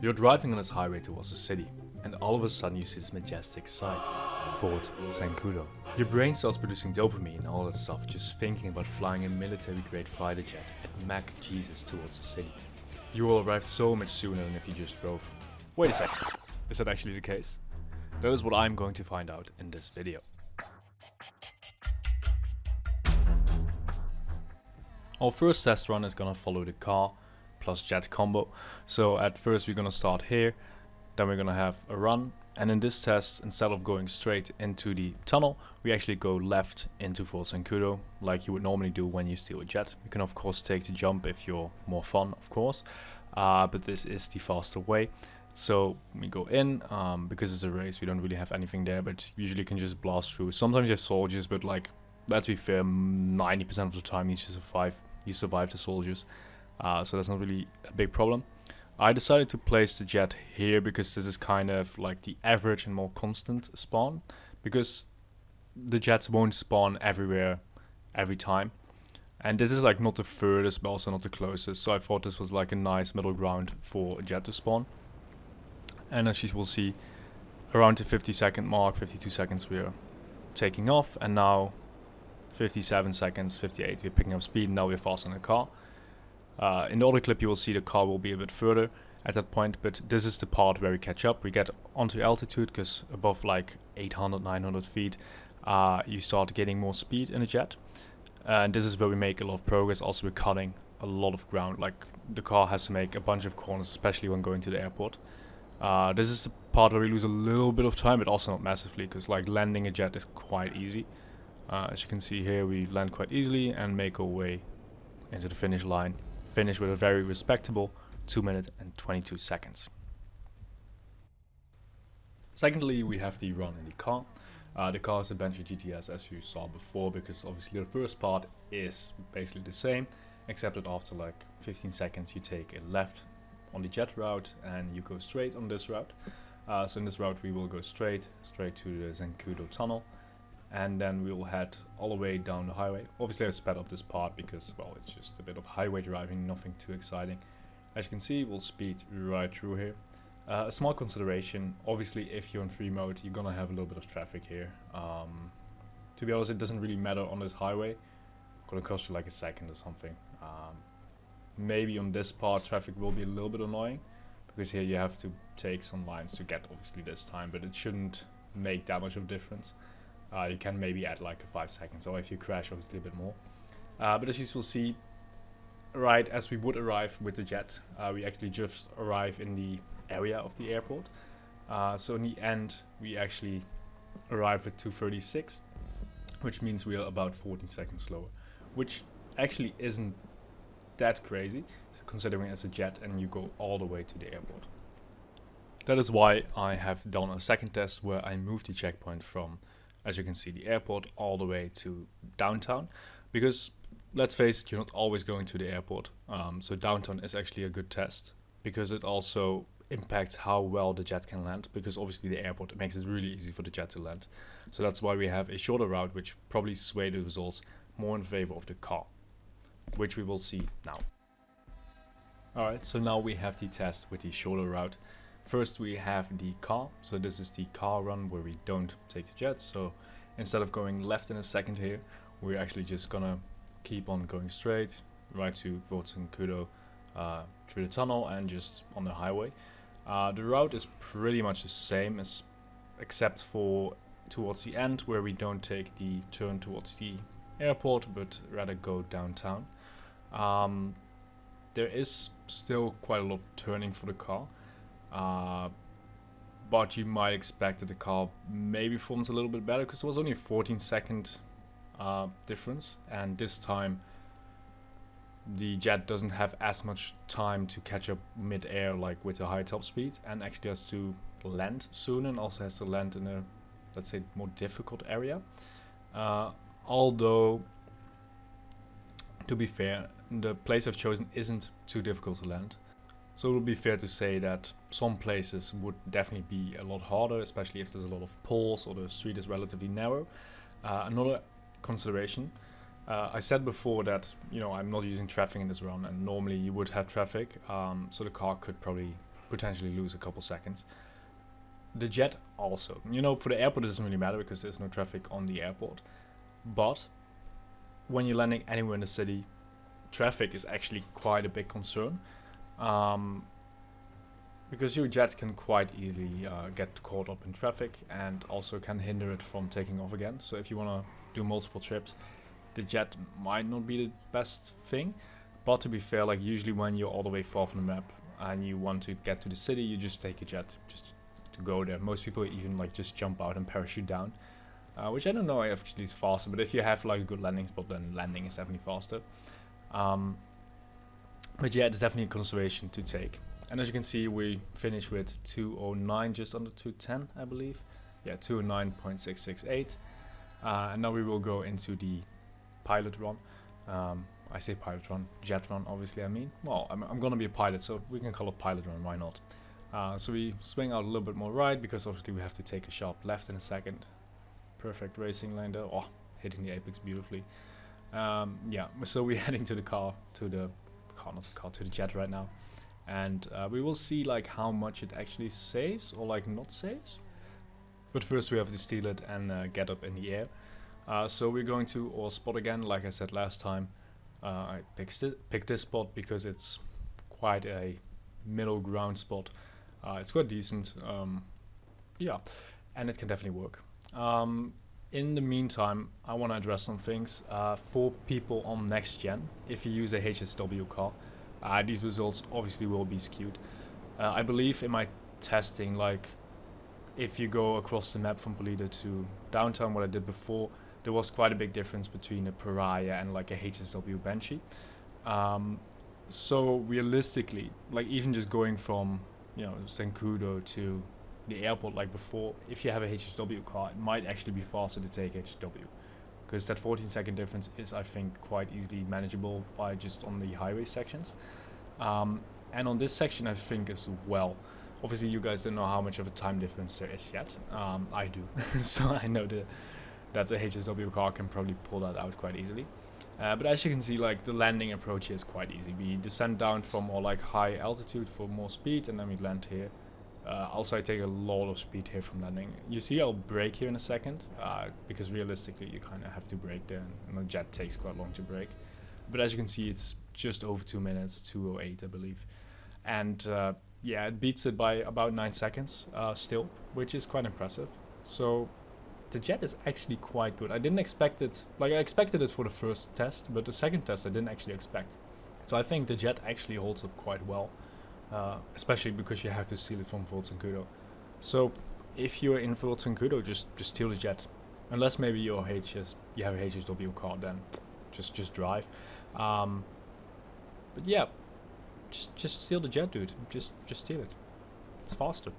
You're driving on this highway towards the city, and all of a sudden you see this majestic sight, Fort Zancudo. Your brain starts producing dopamine and all that stuff just thinking about flying a military-grade fighter jet at Mach Jesus towards the city. You will arrive so much sooner than if you just drove. Wait a second, is that actually the case? That is what I'm going to find out in this video. Our first test run is gonna follow the car plus jet combo. So at first we're gonna start here, then we're gonna have a run, and in this test, instead of going straight into the tunnel, we actually go left into Fort Zancudo, like you would normally do when you steal a jet. You can of course take the jump if you're more fun, of course, but this is the faster way. So we go in, because it's a race, we don't really have anything there, but usually you can just blast through. Sometimes you have soldiers, but like, let's be fair, 90% of the time you survive the soldiers. So that's not really a big problem. I decided to place the jet here because this is kind of like the average and more constant spawn, because the jets won't spawn everywhere every time, and this is like not the furthest but also not the closest, so I thought this was like a nice middle ground for a jet to spawn. And as you will see, around the 50-second mark, 52 seconds, we're taking off, and now 57 seconds, 58, we're picking up speed, and now we're fast in the car. In the other clip you will see the car will be a bit further at that point, but this is the part where we catch up. We get onto altitude because above like 800, 900 feet you start getting more speed in a jet, and this is where we make a lot of progress. Also we're cutting a lot of ground, like the car has to make a bunch of corners, especially when going to the airport. This is the part where we lose a little bit of time, but also not massively, because like landing a jet is quite easy. As you can see here, we land quite easily and make our way into the finish line. Finish with a very respectable 2 minutes and 22 seconds. Secondly, we have the run in the car. The car is a Bentley GTS, as you saw before, because obviously the first part is basically the same, except that after like 15 seconds you take a left on the jet route and you go straight on this route. So in this route we will go straight to the Zancudo tunnel, and then we'll head all the way down the highway. Obviously I sped up this part because, well, it's just a bit of highway driving, nothing too exciting. As you can see, we'll speed right through here. A small consideration, obviously if you're in free mode, you're gonna have a little bit of traffic here. To be honest, it doesn't really matter on this highway. It's gonna cost you like a second or something. Maybe on this part traffic will be a little bit annoying, because here you have to take some lines to get obviously this time, but it shouldn't make that much of a difference. You can maybe add like a 5 seconds, or if you crash obviously a bit more. But as you will see, right as we would arrive with the jet, we actually just arrive in the area of the airport. So in the end we actually arrive at 2:36, which means we are about 14 seconds slower, which actually isn't that crazy considering it's a jet and you go all the way to the airport. That is why I have done a second test where I moved the checkpoint from, as you can see, the airport all the way to downtown, because let's face it, you're not always going to the airport. So downtown is actually a good test, because it also impacts how well the jet can land, because obviously the airport makes it really easy for the jet to land. So that's why we have a shorter route, which probably sway the results more in favor of the car, which we will see now. Alright, so now we have the test with the shorter route. First we have the car, so this is the car run where we don't take the jet. So instead of going left in a second here, we're actually just gonna keep on going straight right to Fort Zancudo, through the tunnel and just on the highway. The route is pretty much the same, except for towards the end, where we don't take the turn towards the airport but rather go downtown. There is still quite a lot of turning for the car. But you might expect that the car maybe performs a little bit better, because it was only a 14-second difference, and this time the jet doesn't have as much time to catch up mid-air like with a high top speed, and actually has to land soon, and also has to land in a, let's say, more difficult area. Although, to be fair, the place I've chosen isn't too difficult to land. So it would be fair to say that some places would definitely be a lot harder, especially if there's a lot of poles or the street is relatively narrow. Another consideration, I said before that, you know, I'm not using traffic in this run, and normally you would have traffic, so the car could probably potentially lose a couple seconds. The jet also, for the airport it doesn't really matter because there's no traffic on the airport, but when you're landing anywhere in the city, traffic is actually quite a big concern, because your jet can quite easily get caught up in traffic and also can hinder it from taking off again. So if you want to do multiple trips, the jet might not be the best thing. But to be fair, like usually when you're all the way far from the map and you want to get to the city, you just take a jet just to go there. Most people even like just jump out and parachute down, which I don't know actually is faster, but if you have like a good landing spot, then landing is definitely faster. But yeah, it's definitely a consideration to take. And as you can see, we finished with 209, just under 210, I believe. Yeah, 209.668. And now we will go into the pilot run. I say pilot run, jet run, obviously I mean. Well, I'm gonna be a pilot, so we can call it pilot run, why not? So we swing out a little bit more right, because obviously we have to take a sharp left in a second. Perfect racing lane there. Oh, hitting the apex beautifully. Yeah, so we're heading to the jet right now. And we will see like how much it actually saves or like not saves. But first we have to steal it and get up in the air. So we're going to our spot again. Like I said last time, I picked this spot because it's quite a middle ground spot. It's quite decent, yeah, and it can definitely work. In the meantime, I want to address some things. For people on next gen, if you use a HSW car, these results obviously will be skewed. I believe in my testing, like if you go across the map from Polita to downtown, what I did before, there was quite a big difference between a Pariah and like a HSW Banshee. So realistically, like even just going from Zancudo to the airport like before, if you have a HSW car, it might actually be faster to take HSW, because that 14-second difference is, I think, quite easily manageable by just on the highway sections. And on this section, I think as well. Obviously, you guys don't know how much of a time difference there is yet. I do, so I know that the HSW car can probably pull that out quite easily. But as you can see, like the landing approach here is quite easy. We descend down from our like high altitude for more speed, and then we land here. Also, I take a lot of speed here from landing. You see, I'll brake here in a second, because realistically, you kind of have to brake there, and the jet takes quite long to brake. But as you can see, it's just over 2 minutes, 2:08, I believe. And yeah, it beats it by about 9 seconds still, which is quite impressive. So the jet is actually quite good. I didn't expect it, like I expected it for the first test, but the second test I didn't actually expect. So I think the jet actually holds up quite well. Especially because you have to steal it from Zancudo. So if you're in Zancudo, just steal the jet. Unless maybe you have a HSW car, then just drive. But yeah, just steal the jet, dude. Just steal it. It's faster.